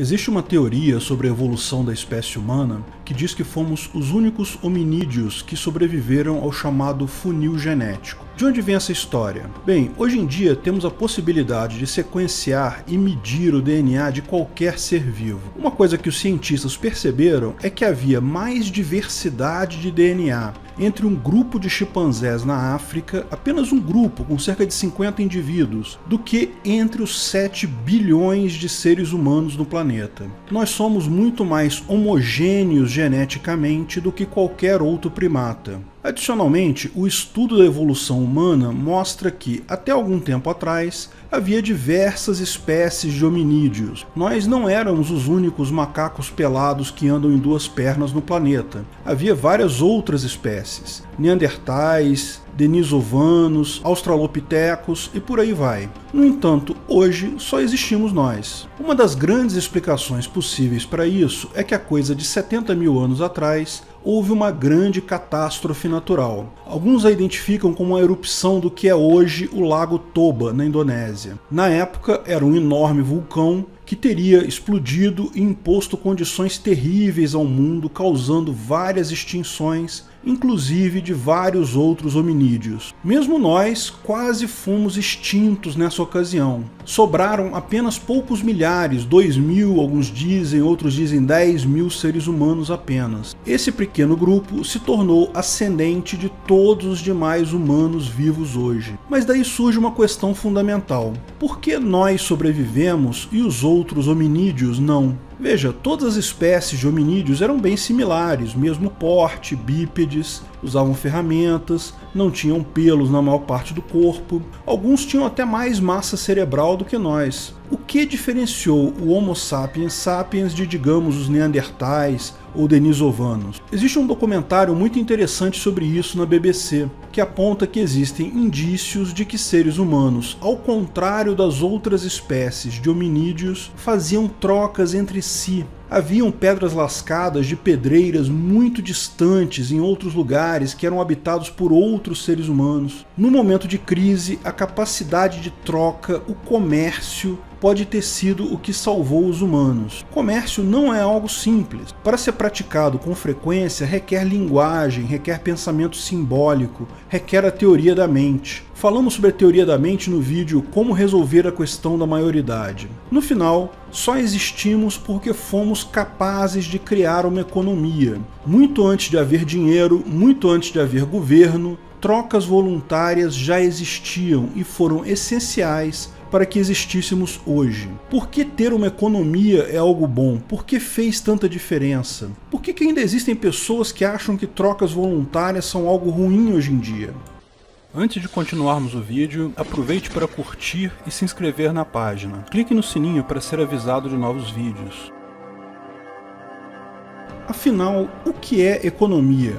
Existe uma teoria sobre a evolução da espécie humana que diz que fomos os únicos hominídeos que sobreviveram ao chamado funil genético. De onde vem essa história? Bem, hoje em dia temos a possibilidade de sequenciar e medir o DNA de qualquer ser vivo. Uma coisa que os cientistas perceberam é que havia mais diversidade de DNA entre um grupo de chimpanzés na África, apenas um grupo com cerca de 50 indivíduos, do que entre os 7 bilhões de seres humanos no planeta. Nós somos muito mais homogêneos geneticamente do que qualquer outro primata. Adicionalmente, o estudo da evolução humana mostra que, até algum tempo atrás, havia diversas espécies de hominídeos. Nós não éramos os únicos macacos pelados que andam em duas pernas no planeta. Havia várias outras espécies, neandertais, denisovanos, australopitecos e por aí vai. No entanto, hoje só existimos nós. Uma das grandes explicações possíveis para isso é que há coisa de 70 mil anos atrás, houve uma grande catástrofe natural. Alguns a identificam como a erupção do que é hoje o Lago Toba, na Indonésia. Na época, era um enorme vulcão que teria explodido e imposto condições terríveis ao mundo, causando várias extinções, inclusive de vários outros hominídeos. Mesmo nós quase fomos extintos nessa ocasião. Sobraram apenas poucos milhares, 2.000, alguns dizem, outros dizem 10 mil seres humanos apenas. Esse pequeno grupo se tornou ascendente de todos os demais humanos vivos hoje. Mas daí surge uma questão fundamental. Por que nós sobrevivemos e os outros hominídeos não? Veja, todas as espécies de hominídeos eram bem similares, mesmo porte, bípedes, usavam ferramentas, não tinham pelos na maior parte do corpo, alguns tinham até mais massa cerebral do que nós. O que diferenciou o Homo sapiens sapiens de, digamos, os neandertais ou denisovanos? Existe um documentário muito interessante sobre isso na BBC, que aponta que existem indícios de que seres humanos, ao contrário das outras espécies de hominídeos, faziam trocas entre si. Haviam pedras lascadas de pedreiras muito distantes em outros lugares que eram habitados por outros seres humanos. No momento de crise, a capacidade de troca, o comércio, pode ter sido o que salvou os humanos. Comércio não é algo simples. Para ser praticado com frequência, requer linguagem, requer pensamento simbólico, requer a teoria da mente. Falamos sobre a teoria da mente no vídeo Como Resolver a Questão da Maioridade. No final, só existimos porque fomos capazes de criar uma economia. Muito antes de haver dinheiro, muito antes de haver governo, trocas voluntárias já existiam e foram essenciais para que existíssemos hoje. Por que ter uma economia é algo bom? Por que fez tanta diferença? Por que ainda existem pessoas que acham que trocas voluntárias são algo ruim hoje em dia? Antes de continuarmos o vídeo, aproveite para curtir e se inscrever na página. Clique no sininho para ser avisado de novos vídeos. Afinal, o que é economia?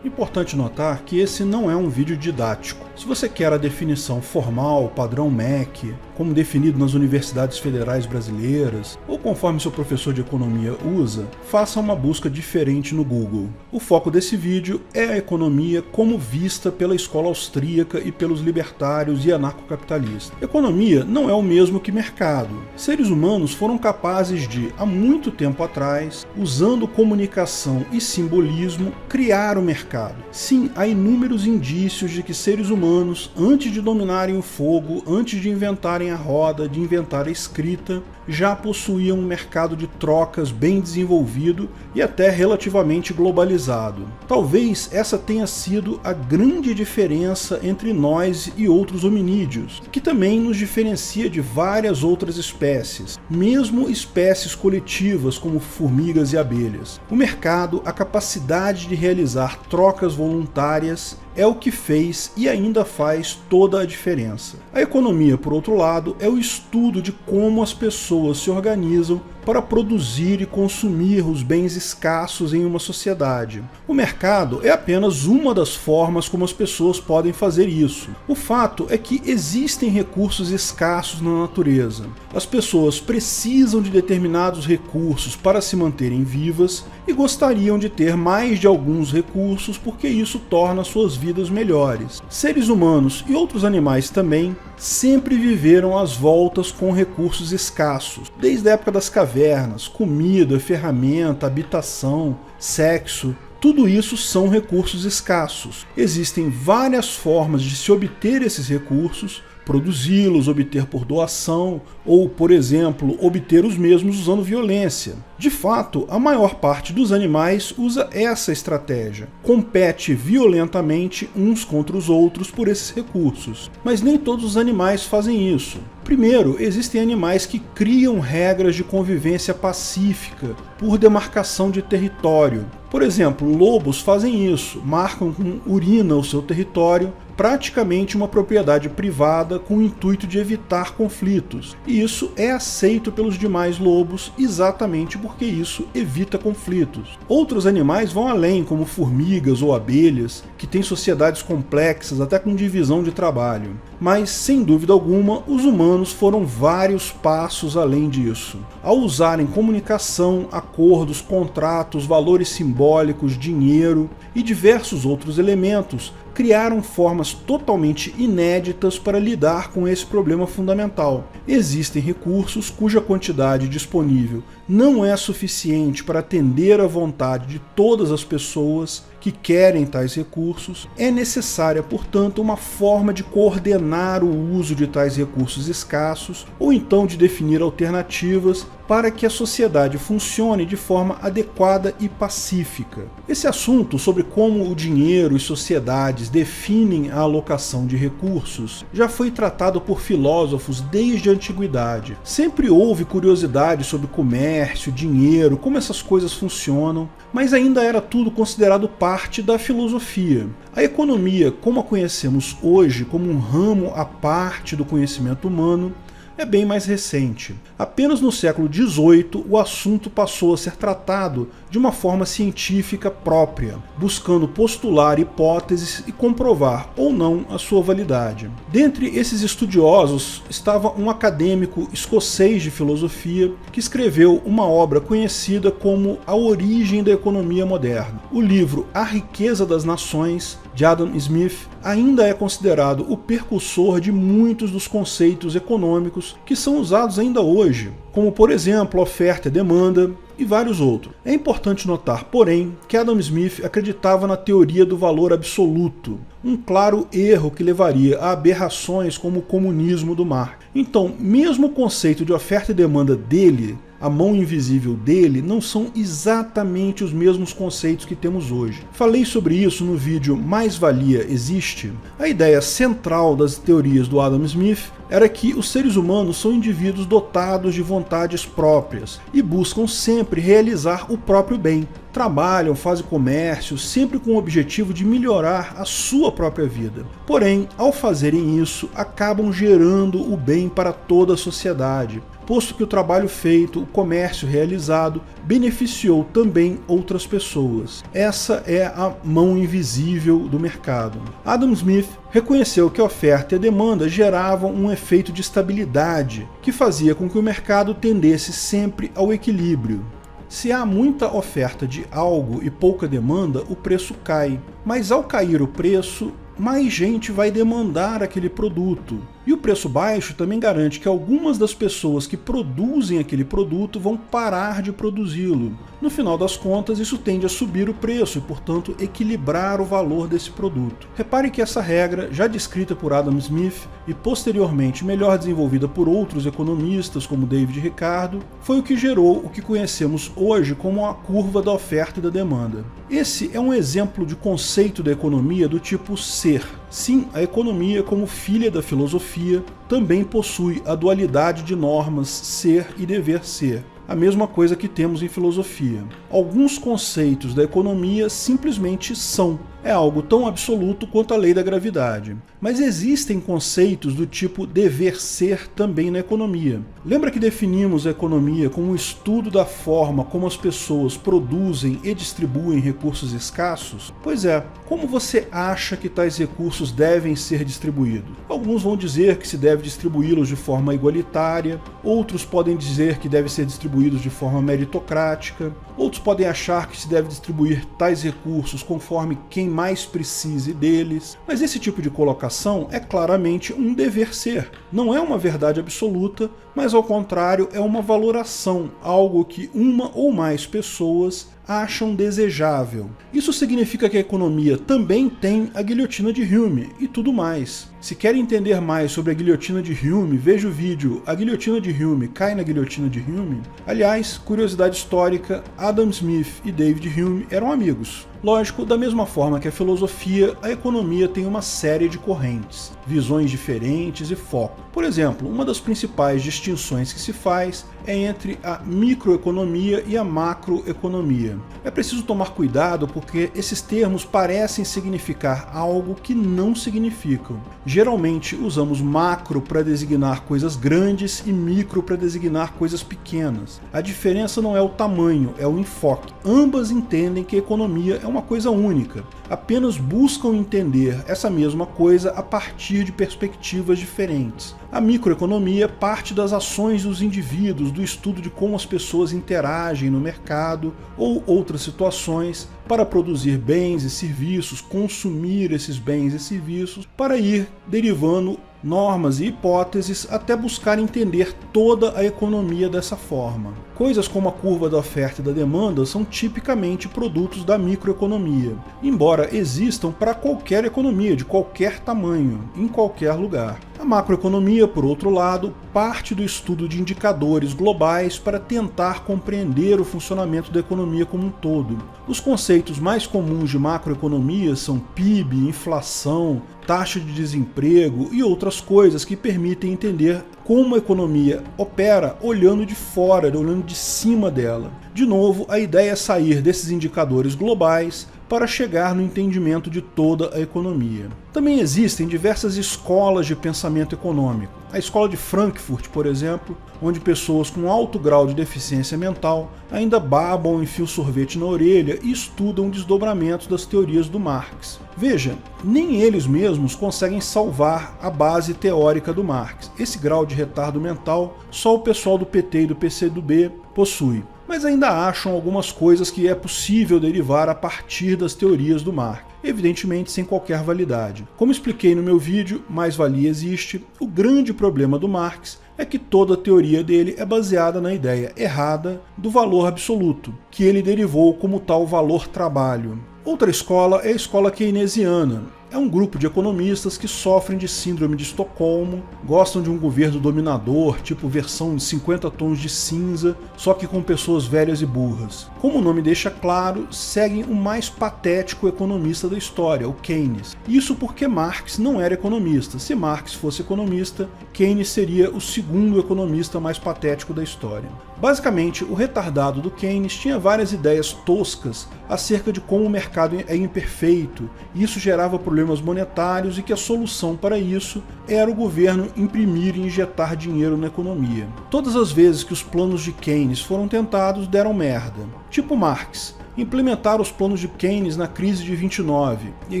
Importante notar que esse não é um vídeo didático. Se você quer a definição formal, padrão MEC, como definido nas universidades federais brasileiras, ou conforme seu professor de economia usa, faça uma busca diferente no Google. O foco desse vídeo é a economia como vista pela escola austríaca e pelos libertários e anarcocapitalistas. Economia não é o mesmo que mercado. Seres humanos foram capazes de, há muito tempo atrás, usando comunicação e simbolismo, criar o mercado. Sim, há inúmeros indícios de que seres humanos, antes de dominarem o fogo, antes de inventarem a roda, de inventar a escrita, já possuíam um mercado de trocas bem desenvolvido e até relativamente globalizado. Talvez essa tenha sido a grande diferença entre nós e outros hominídeos, que também nos diferencia de várias outras espécies, mesmo espécies coletivas como formigas e abelhas. O mercado, a capacidade de realizar trocas voluntárias, é o que fez e ainda faz toda a diferença. A economia, por outro lado, é o estudo de como as pessoas se organizam para produzir e consumir os bens escassos em uma sociedade. O mercado é apenas uma das formas como as pessoas podem fazer isso. O fato é que existem recursos escassos na natureza. As pessoas precisam de determinados recursos para se manterem vivas e gostariam de ter mais de alguns recursos porque isso torna suas vidas melhores. Seres humanos e outros animais também sempre viveram às voltas com recursos escassos, desde a época das cavernas. Comida, ferramenta, habitação, sexo, tudo isso são recursos escassos. Existem várias formas de se obter esses recursos, produzi-los, obter por doação ou, por exemplo, obter os mesmos usando violência. De fato, a maior parte dos animais usa essa estratégia. Compete violentamente uns contra os outros por esses recursos. Mas nem todos os animais fazem isso. Primeiro, existem animais que criam regras de convivência pacífica por demarcação de território. Por exemplo, lobos fazem isso, marcam com urina o seu território, praticamente uma propriedade privada com o intuito de evitar conflitos. E isso é aceito pelos demais lobos exatamente porque isso evita conflitos. Outros animais vão além, como formigas ou abelhas, que têm sociedades complexas até com divisão de trabalho. Mas, sem dúvida alguma, os humanos foram vários passos além disso. Ao usarem comunicação, acordos, contratos, valores simbólicos, dinheiro e diversos outros elementos, criaram formas totalmente inéditas para lidar com esse problema fundamental. Existem recursos cuja quantidade disponível não é suficiente para atender à vontade de todas as pessoas que querem tais recursos. É necessária, portanto, uma forma de coordenar o uso de tais recursos escassos ou então de definir alternativas para que a sociedade funcione de forma adequada e pacífica. Esse assunto sobre como o dinheiro e sociedades definem a alocação de recursos já foi tratado por filósofos desde a antiguidade. Sempre houve curiosidade sobre comércio, dinheiro, como essas coisas funcionam, mas ainda era tudo considerado parte da filosofia. A economia, como a conhecemos hoje, como um ramo à parte do conhecimento humano, é bem mais recente. Apenas no século XVIII o assunto passou a ser tratado de uma forma científica própria, buscando postular hipóteses e comprovar ou não a sua validade. Dentre esses estudiosos estava um acadêmico escocês de filosofia que escreveu uma obra conhecida como A Origem da Economia Moderna. O livro A Riqueza das Nações, de Adam Smith, ainda é considerado o precursor de muitos dos conceitos econômicos que são usados ainda hoje, como por exemplo oferta e demanda e vários outros. É importante notar, porém, que Adam Smith acreditava na teoria do valor absoluto, um claro erro que levaria a aberrações como o comunismo do Marx. Então, mesmo o conceito de oferta e demanda dele, a mão invisível dele, não são exatamente os mesmos conceitos que temos hoje. Falei sobre isso no vídeo Mais-Valia Existe? A ideia central das teorias do Adam Smith era que os seres humanos são indivíduos dotados de vontades próprias e buscam sempre realizar o próprio bem. Trabalham, fazem comércio, sempre com o objetivo de melhorar a sua própria vida. Porém, ao fazerem isso, acabam gerando o bem para toda a sociedade, posto que o trabalho feito, o comércio realizado, beneficiou também outras pessoas. Essa é a mão invisível do mercado. Adam Smith reconheceu que a oferta e a demanda geravam um efeito de estabilidade, que fazia com que o mercado tendesse sempre ao equilíbrio. Se há muita oferta de algo e pouca demanda, o preço cai. Mas ao cair o preço, mais gente vai demandar aquele produto. E o preço baixo também garante que algumas das pessoas que produzem aquele produto vão parar de produzi-lo. No final das contas, isso tende a subir o preço e, portanto, equilibrar o valor desse produto. Repare que essa regra, já descrita por Adam Smith e posteriormente melhor desenvolvida por outros economistas como David Ricardo, foi o que gerou o que conhecemos hoje como a curva da oferta e da demanda. Esse é um exemplo de conceito da economia do tipo ser. Sim, a economia, como filha da filosofia, também possui a dualidade de normas ser e dever ser. A mesma coisa que temos em filosofia. Alguns conceitos da economia simplesmente são. É algo tão absoluto quanto a lei da gravidade. Mas existem conceitos do tipo dever ser também na economia. Lembra que definimos a economia como um estudo da forma como as pessoas produzem e distribuem recursos escassos? Pois é, como você acha que tais recursos devem ser distribuídos? Alguns vão dizer que se deve distribuí-los de forma igualitária, outros podem dizer que deve ser distribuídos de forma meritocrática, outros podem achar que se deve distribuir tais recursos conforme quem mais precise deles. Mas esse tipo de colocação é claramente um dever ser. Não é uma verdade absoluta, mas ao contrário é uma valoração, algo que uma ou mais pessoas acham desejável. Isso significa que a economia também tem a guilhotina de Hume e tudo mais. Se quer entender mais sobre a guilhotina de Hume, veja o vídeo A Guilhotina de Hume cai na guilhotina de Hume. Aliás, curiosidade histórica, Adam Smith e David Hume eram amigos. Lógico, da mesma forma que a filosofia, a economia tem uma série de correntes, visões diferentes e foco. Por exemplo, uma das principais distinções que se faz é entre a microeconomia e a macroeconomia. É preciso tomar cuidado porque esses termos parecem significar algo que não significam. Geralmente usamos macro para designar coisas grandes e micro para designar coisas pequenas. A diferença não é o tamanho, é o enfoque. Ambas entendem que a economia é uma coisa única, apenas buscam entender essa mesma coisa a partir de perspectivas diferentes. A microeconomia parte das ações dos indivíduos, do estudo de como as pessoas interagem no mercado ou outras situações para produzir bens e serviços, consumir esses bens e serviços, para ir derivando normas e hipóteses até buscar entender toda a economia dessa forma. Coisas como a curva da oferta e da demanda são tipicamente produtos da microeconomia, embora existam para qualquer economia, de qualquer tamanho, em qualquer lugar. A macroeconomia, por outro lado, parte do estudo de indicadores globais para tentar compreender o funcionamento da economia como um todo. Os conceitos mais comuns de macroeconomia são PIB, inflação, taxa de desemprego e outras coisas que permitem entender como a economia opera olhando de fora, olhando de cima dela. De novo, a ideia é sair desses indicadores globais para chegar no entendimento de toda a economia. Também existem diversas escolas de pensamento econômico. A escola de Frankfurt, por exemplo, onde pessoas com alto grau de deficiência mental ainda babam, enfiam sorvete na orelha e estudam desdobramentos das teorias do Marx. Veja, nem eles mesmos conseguem salvar a base teórica do Marx. Esse grau de retardo mental só o pessoal do PT e do PCdoB possui. Mas ainda acham algumas coisas que é possível derivar a partir das teorias do Marx, evidentemente sem qualquer validade. Como expliquei no meu vídeo Mais-Valia Existe, o grande problema do Marx é que toda a teoria dele é baseada na ideia errada do valor absoluto, que ele derivou como tal valor trabalho. Outra escola é a escola keynesiana. É um grupo de economistas que sofrem de síndrome de Estocolmo, gostam de um governo dominador, tipo versão de 50 tons de cinza, só que com pessoas velhas e burras. Como o nome deixa claro, seguem o mais patético economista da história, o Keynes. Isso porque Marx não era economista. Se Marx fosse economista, Keynes seria o segundo economista mais patético da história. Basicamente, o retardado do Keynes tinha várias ideias toscas acerca de como o mercado é imperfeito, e isso gerava problemas monetários e que a solução para isso era o governo imprimir e injetar dinheiro na economia. Todas as vezes que os planos de Keynes foram tentados deram merda. Tipo Marx. Implementaram os planos de Keynes na crise de 29, e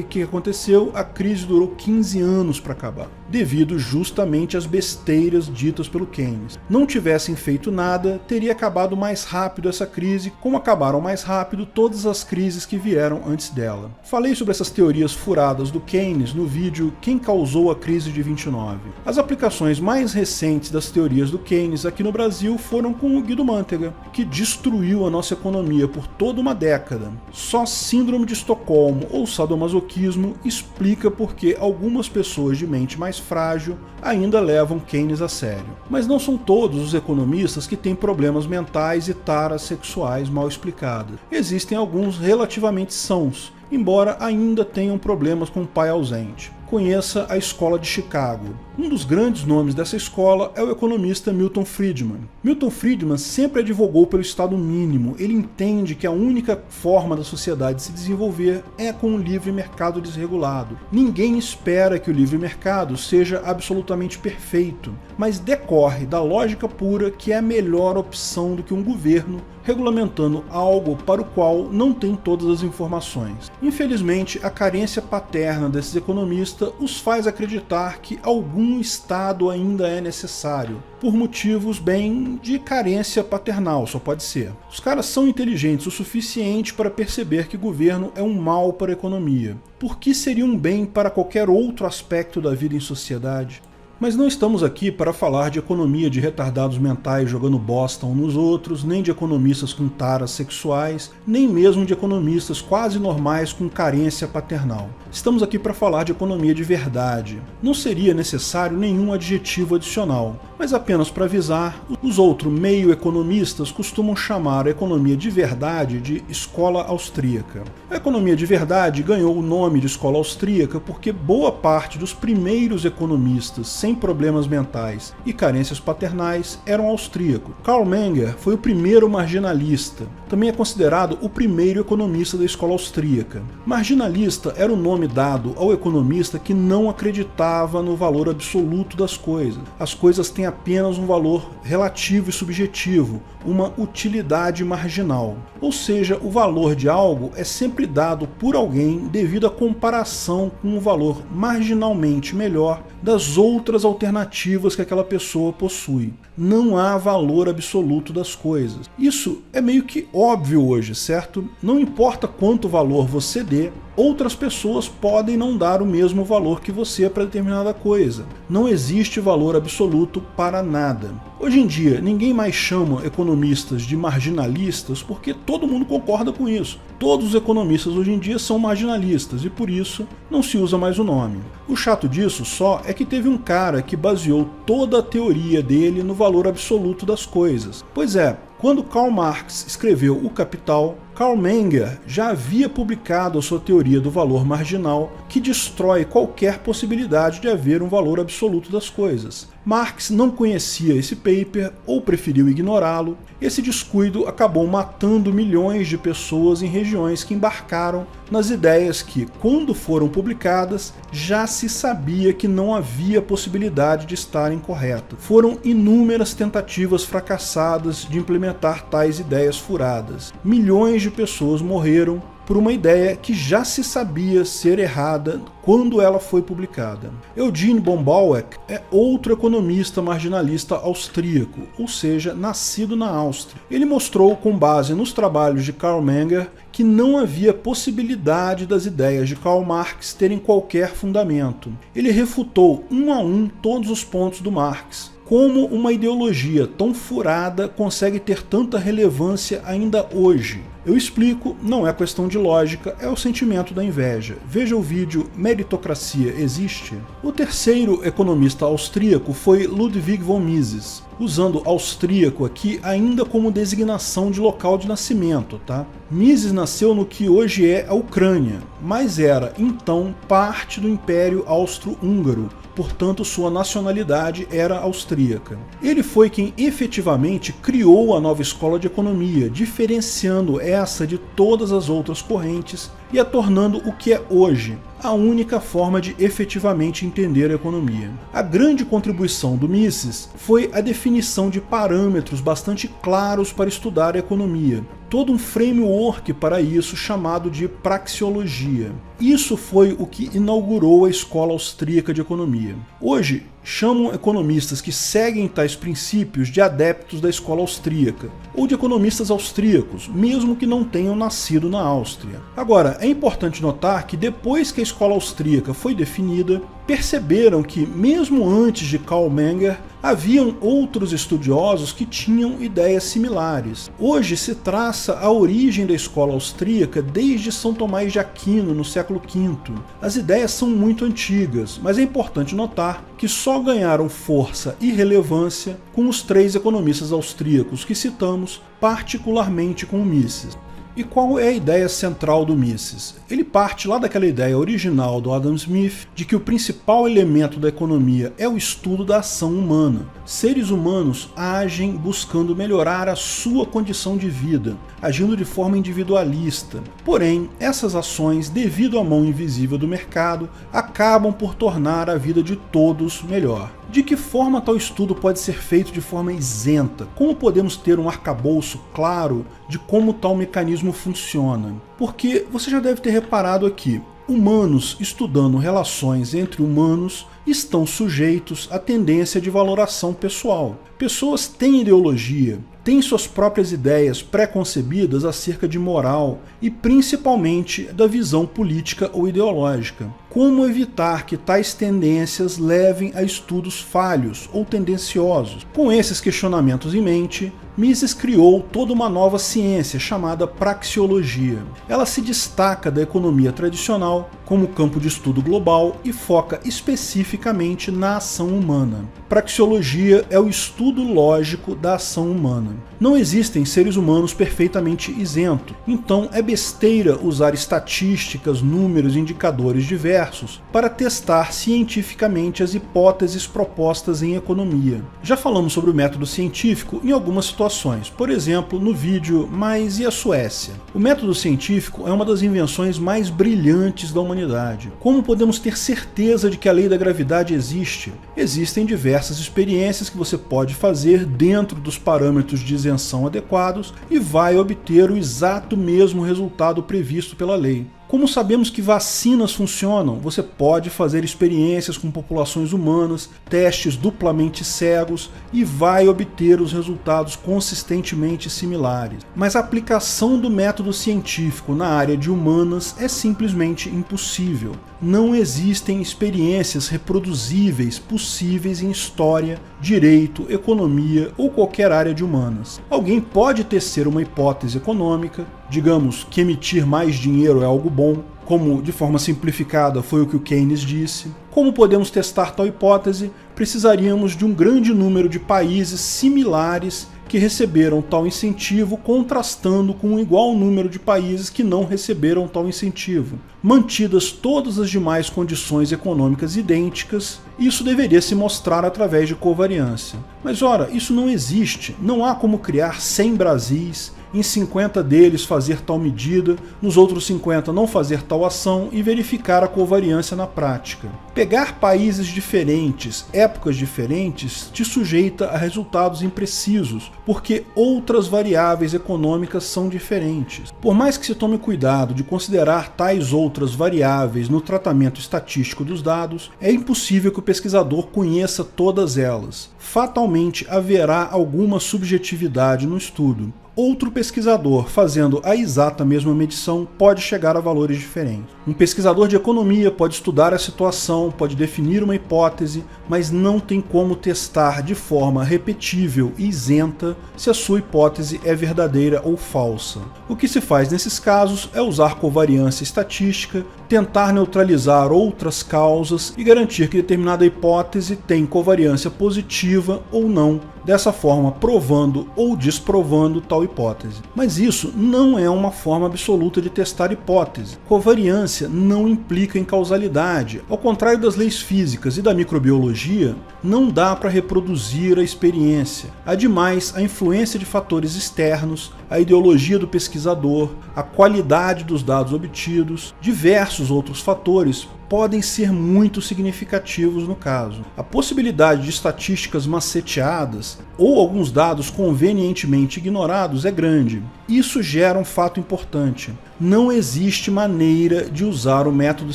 o que aconteceu? A crise durou 15 anos para acabar, devido justamente às besteiras ditas pelo Keynes. Não tivessem feito nada, teria acabado mais rápido essa crise, como acabaram mais rápido todas as crises que vieram antes dela. Falei sobre essas teorias furadas do Keynes no vídeo Quem Causou a Crise de 29. As aplicações mais recentes das teorias do Keynes aqui no Brasil foram com o Guido Mantega, que destruiu a nossa economia por toda uma década. Só síndrome de Estocolmo ou sadomasoquismo explica por que algumas pessoas de mente mais frágil ainda levam Keynes a sério. Mas não são todos os economistas que têm problemas mentais e taras sexuais mal explicadas. Existem alguns relativamente sãos, embora ainda tenham problemas com o pai ausente. Conheça a Escola de Chicago. Um dos grandes nomes dessa escola é o economista Milton Friedman. Milton Friedman sempre advogou pelo Estado mínimo. Ele entende que a única forma da sociedade se desenvolver é com um livre mercado desregulado. Ninguém espera que o livre mercado seja absolutamente perfeito, mas decorre da lógica pura que é a melhor opção do que um governo regulamentando algo para o qual não tem todas as informações. Infelizmente, a carência paterna desses economistas economista os faz acreditar que algum Estado ainda é necessário, por motivos bem de carência paternal, só pode ser. Os caras são inteligentes o suficiente para perceber que governo é um mal para a economia. Por que seria um bem para qualquer outro aspecto da vida em sociedade? Mas não estamos aqui para falar de economia de retardados mentais jogando bosta uns nos outros, nem de economistas com taras sexuais, nem mesmo de economistas quase normais com carência paternal. Estamos aqui para falar de economia de verdade. Não seria necessário nenhum adjetivo adicional, mas apenas para avisar, os outros meio-economistas costumam chamar a economia de verdade de escola austríaca. A economia de verdade ganhou o nome de escola austríaca porque boa parte dos primeiros economistas sem problemas mentais e carências paternais eram austríacos. Karl Menger foi o primeiro marginalista. Também é considerado o primeiro economista da escola austríaca. Marginalista era o nome dado ao economista que não acreditava no valor absoluto das coisas. As coisas têm apenas um valor relativo e subjetivo, uma utilidade marginal. Ou seja, o valor de algo é sempre dado por alguém devido à comparação com o valor marginalmente melhor das outras alternativas que aquela pessoa possui. Não há valor absoluto das coisas. Isso é meio que óbvio hoje, certo? Não importa quanto valor você dê, outras pessoas podem não dar o mesmo valor que você para determinada coisa. Não existe valor absoluto para nada. Hoje em dia, ninguém mais chama economistas de marginalistas porque todo mundo concorda com isso. Todos os economistas hoje em dia são marginalistas e por isso não se usa mais o nome. O chato disso só é que teve um cara que baseou toda a teoria dele no valor absoluto das coisas. Pois é, quando Karl Marx escreveu O Capital, Karl Menger já havia publicado a sua teoria do valor marginal, que destrói qualquer possibilidade de haver um valor absoluto das coisas. Marx não conhecia esse paper ou preferiu ignorá-lo. Esse descuido acabou matando milhões de pessoas em regiões que embarcaram nas ideias que, quando foram publicadas, já se sabia que não havia possibilidade de estarem corretas. Foram inúmeras tentativas fracassadas de implementar tais ideias furadas. Milhões de pessoas morreram por uma ideia que já se sabia ser errada quando ela foi publicada. Eugene von Bauweg é outro economista marginalista austríaco, ou seja, nascido na Áustria. Ele mostrou, com base nos trabalhos de Karl Menger, que não havia possibilidade das ideias de Karl Marx terem qualquer fundamento. Ele refutou um a um todos os pontos do Marx. Como uma ideologia tão furada consegue ter tanta relevância ainda hoje? Eu explico, não é questão de lógica, é o sentimento da inveja. Veja o vídeo Meritocracia Existe? O terceiro economista austríaco foi Ludwig von Mises, usando austríaco aqui ainda como designação de local de nascimento, tá? Mises nasceu no que hoje é a Ucrânia, mas era então parte do Império Austro-Húngaro, portanto sua nacionalidade era austríaca. Ele foi quem efetivamente criou a nova escola de economia, diferenciando essa de todas as outras correntes e a tornando o que é hoje a única forma de efetivamente entender a economia. A grande contribuição do Mises foi a definição de parâmetros bastante claros para estudar a economia, todo um framework para isso chamado de praxeologia. Isso foi o que inaugurou a escola austríaca de economia. Hoje, chamam economistas que seguem tais princípios de adeptos da escola austríaca, ou de economistas austríacos, mesmo que não tenham nascido na Áustria. Agora, é importante notar que depois que a escola austríaca foi definida, perceberam que, mesmo antes de Karl Menger, haviam outros estudiosos que tinham ideias similares. Hoje se traça a origem da escola austríaca desde São Tomás de Aquino, no século V. As ideias são muito antigas, mas é importante notar que só ganharam força e relevância com os três economistas austríacos que citamos, particularmente com o Mises. E qual é a ideia central do Mises? Ele parte lá daquela ideia original do Adam Smith de que o principal elemento da economia é o estudo da ação humana. Seres humanos agem buscando melhorar a sua condição de vida, agindo de forma individualista. Porém, essas ações, devido à mão invisível do mercado, acabam por tornar a vida de todos melhor. De que forma tal estudo pode ser feito de forma isenta? Como podemos ter um arcabouço claro de como tal mecanismo funciona? Porque você já deve ter reparado aqui, humanos estudando relações entre humanos estão sujeitos à tendência de valoração pessoal. Pessoas têm ideologia, têm suas próprias ideias pré-concebidas acerca de moral e principalmente da visão política ou ideológica. Como evitar que tais tendências levem a estudos falhos ou tendenciosos? Com esses questionamentos em mente, Mises criou toda uma nova ciência chamada praxeologia. Ela se destaca da economia tradicional como campo de estudo global e foca especificamente na ação humana. Praxeologia é o estudo lógico da ação humana. Não existem seres humanos perfeitamente isentos, então é besteira usar estatísticas, números e indicadores diversos para testar cientificamente as hipóteses propostas em economia. Já falamos sobre o método científico em algumas situações, por exemplo, no vídeo Mas e a Suécia? O método científico é uma das invenções mais brilhantes da humanidade. Como podemos ter certeza de que a lei da gravidade existe? Existem diversas experiências que você pode fazer dentro dos parâmetros de isenção adequados e vai obter o exato mesmo resultado previsto pela lei. Como sabemos que vacinas funcionam, você pode fazer experiências com populações humanas, testes duplamente cegos e vai obter os resultados consistentemente similares. Mas a aplicação do método científico na área de humanas é simplesmente impossível. Não existem experiências reproduzíveis possíveis em história, direito, economia ou qualquer área de humanas. Alguém pode tecer uma hipótese econômica, digamos que emitir mais dinheiro é algo bom, como de forma simplificada foi o que o Keynes disse. Como podemos testar tal hipótese? Precisaríamos de um grande número de países similares que receberam tal incentivo, contrastando com um igual número de países que não receberam tal incentivo. Mantidas todas as demais condições econômicas idênticas, isso deveria se mostrar através de covariância. Mas ora, isso não existe, não há como criar 100 Brasis, em 50 deles fazer tal medida, nos outros 50 não fazer tal ação e verificar a covariância na prática. Pegar países diferentes, épocas diferentes, te sujeita a resultados imprecisos, porque outras variáveis econômicas são diferentes. Por mais que se tome cuidado de considerar tais outras variáveis no tratamento estatístico dos dados, é impossível que o pesquisador conheça todas elas. Fatalmente haverá alguma subjetividade no estudo. Outro pesquisador fazendo a exata mesma medição pode chegar a valores diferentes. Um pesquisador de economia pode estudar a situação, pode definir uma hipótese, mas não tem como testar de forma repetível e isenta se a sua hipótese é verdadeira ou falsa. O que se faz nesses casos é usar covariância estatística, tentar neutralizar outras causas e garantir que determinada hipótese tem covariância positiva ou não, dessa forma provando ou desprovando tal hipótese. Mas isso não é uma forma absoluta de testar hipótese. Covariância não implica em causalidade. Ao contrário das leis físicas e da microbiologia, não dá para reproduzir a experiência. Ademais, a influência de fatores externos, a ideologia do pesquisador, a qualidade dos dados obtidos, diversos outros fatores podem ser muito significativos no caso. A possibilidade de estatísticas maceteadas ou alguns dados convenientemente ignorados é grande. Isso gera um fato importante. Não existe maneira de usar o método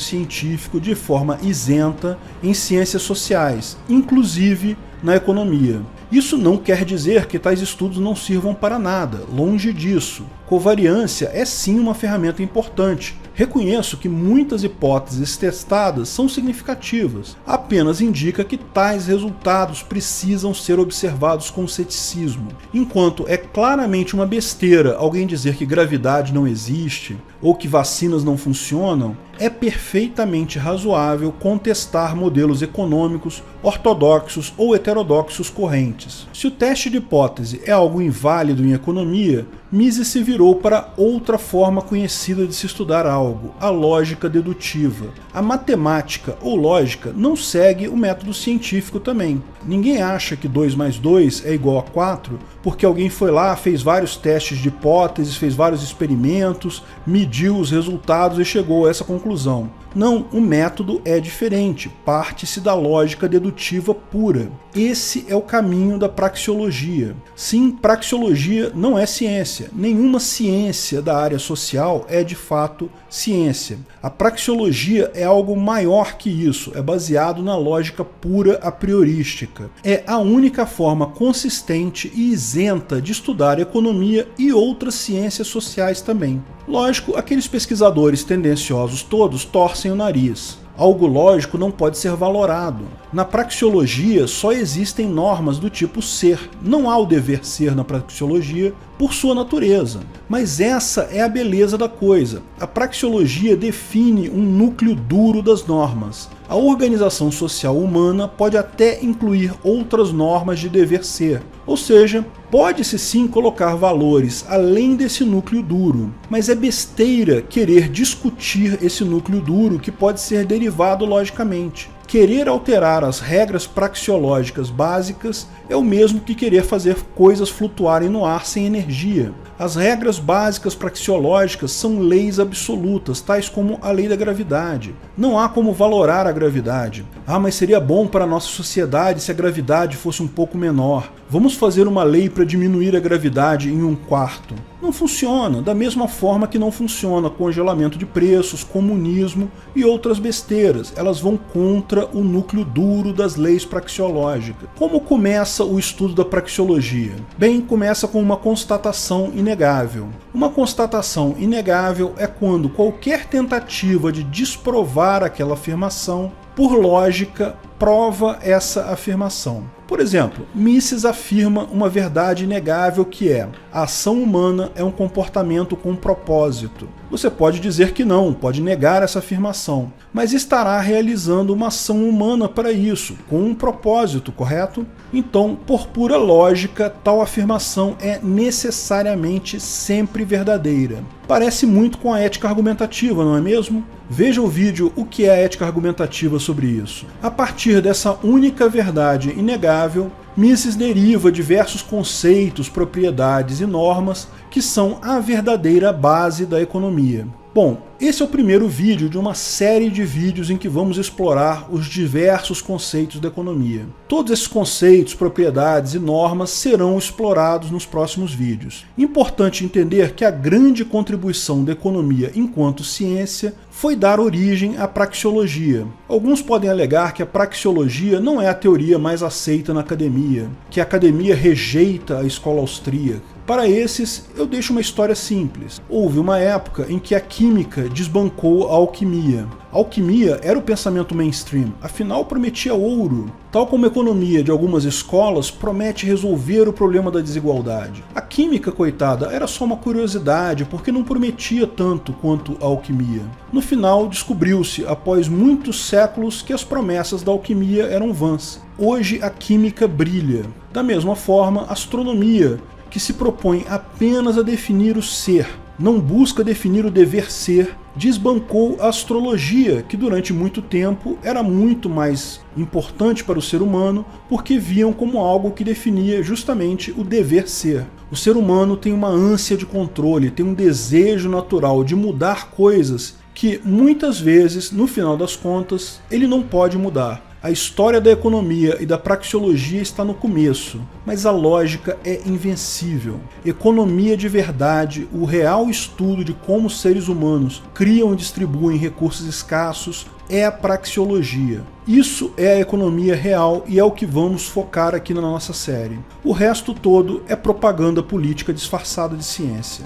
científico de forma isenta em ciências sociais, inclusive na economia. Isso não quer dizer que tais estudos não sirvam para nada, longe disso. Covariância é sim uma ferramenta importante. Reconheço que muitas hipóteses testadas são significativas, apenas indica que tais resultados precisam ser observados com ceticismo. Enquanto é claramente uma besteira alguém dizer que gravidade não existe ou que vacinas não funcionam, é perfeitamente razoável contestar modelos econômicos ortodoxos ou heterodoxos correntes. Se o teste de hipótese é algo inválido em economia, Mises se virou para outra forma conhecida de se estudar algo, a lógica dedutiva. A matemática ou lógica não segue o método científico também. Ninguém acha que 2 mais 2 é igual a 4 porque alguém foi lá, fez vários testes de hipóteses, fez vários experimentos, mediu os resultados e chegou a essa conclusão. Não, o método é diferente, parte-se da lógica dedutiva pura. Esse é o caminho da praxeologia. Sim, praxeologia não é ciência. Nenhuma ciência da área social é de fato ciência. A praxeologia é algo maior que isso, é baseado na lógica pura a priorística. É a única forma consistente e isenta de estudar economia e outras ciências sociais também. Lógico, aqueles pesquisadores tendenciosos todos torcem o nariz. Algo lógico não pode ser valorado. Na praxeologia só existem normas do tipo ser. Não há o dever ser na praxeologia por sua natureza. Mas essa é a beleza da coisa. A praxeologia define um núcleo duro das normas. A organização social humana pode até incluir outras normas de dever ser. Ou seja, pode-se sim colocar valores além desse núcleo duro, mas é besteira querer discutir esse núcleo duro que pode ser derivado logicamente. Querer alterar as regras praxeológicas básicas é o mesmo que querer fazer coisas flutuarem no ar sem energia. As regras básicas praxeológicas são leis absolutas, tais como a lei da gravidade. Não há como valorar a gravidade. Ah, mas seria bom para a nossa sociedade se a gravidade fosse um pouco menor. Vamos fazer uma lei para diminuir a gravidade em 1/4. Não funciona, da mesma forma que não funciona congelamento de preços, comunismo e outras besteiras. Elas vão contra o núcleo duro das leis praxeológicas. Como começa o estudo da praxeologia? Bem, começa com uma constatação inegável. Uma constatação inegável é quando qualquer tentativa de desprovar aquela afirmação, por lógica, prova essa afirmação. Por exemplo, Mises afirma uma verdade inegável que é: a ação humana é um comportamento com propósito. Você pode dizer que não, pode negar essa afirmação, mas estará realizando uma ação humana para isso, com um propósito, correto? Então, por pura lógica, tal afirmação é necessariamente sempre verdadeira. Parece muito com a ética argumentativa, não é mesmo? Veja o vídeo O que é a ética argumentativa sobre isso. A partir dessa única verdade inegável, Mises deriva diversos conceitos, propriedades e normas que são a verdadeira base da economia. Bom, esse é o primeiro vídeo de uma série de vídeos em que vamos explorar os diversos conceitos da economia. Todos esses conceitos, propriedades e normas serão explorados nos próximos vídeos. Importante entender que a grande contribuição da economia enquanto ciência foi dar origem à praxeologia. Alguns podem alegar que a praxeologia não é a teoria mais aceita na academia, que a academia rejeita a escola austríaca. Para esses, eu deixo uma história simples. Houve uma época em que a química desbancou a alquimia. A alquimia era o pensamento mainstream, afinal prometia ouro. Tal como a economia de algumas escolas promete resolver o problema da desigualdade. A química, coitada, era só uma curiosidade, porque não prometia tanto quanto a alquimia. No final, descobriu-se, após muitos séculos, que as promessas da alquimia eram vãs. Hoje a química brilha. Da mesma forma, a astronomia, que se propõe apenas a definir o ser, não busca definir o dever ser, desbancou a astrologia, que durante muito tempo era muito mais importante para o ser humano, porque viam como algo que definia justamente o dever ser. O ser humano tem uma ânsia de controle, tem um desejo natural de mudar coisas que muitas vezes, no final das contas, ele não pode mudar. A história da economia e da praxeologia está no começo, mas a lógica é invencível. Economia de verdade, o real estudo de como os seres humanos criam e distribuem recursos escassos, é a praxeologia. Isso é a economia real e é o que vamos focar aqui na nossa série. O resto todo é propaganda política disfarçada de ciência.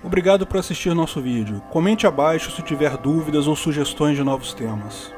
Obrigado por assistir nosso vídeo. Comente abaixo se tiver dúvidas ou sugestões de novos temas.